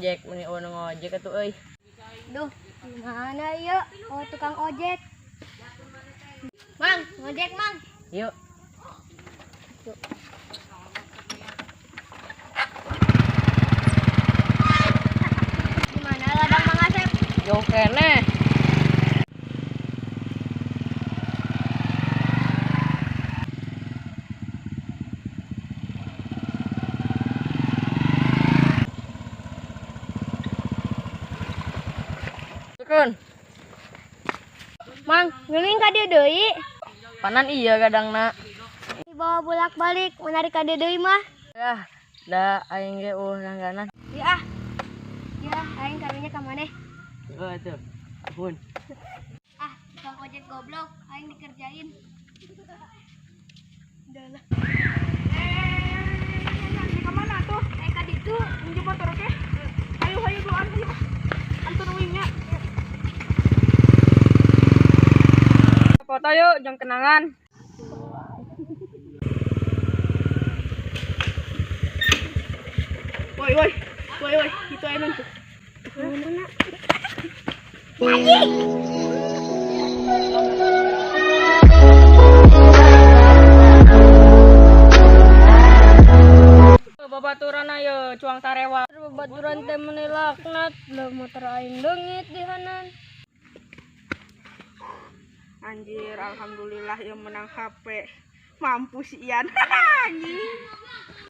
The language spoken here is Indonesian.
ngojek meni ngojek atuh euy. Duh, gimana yuk? Oh, tukang ojek. Mang, ngojek, Mang. Yuk. Gimana ladang Mang Asep? Yo kene. Tukun. Mang, geuning ka dieu deui. Panan iya gadangna. Dibawa bolak-balik, menarik ka dieu deui mah. Yah, da aing ge langganan. Ya ah. Ya, aing karunya ka maneh. Heeh atuh. Ampun. Ah, tukang ojek goblok, aing dikerjain. Udah lah. Di kemana tuh? Ka ditu. Minjem motor oke? Ayo doan ayo. Antun wingnya. Foto yuk, jam kenangan. Woi, itu enak tuh. Mana? Babaturan ayo cuang tarewa. Babaturan teh meuni laknat, lah motor aing leungit di hanan. Anjir, alhamdulillah yang menang HP. Mampus Ian. Anjing.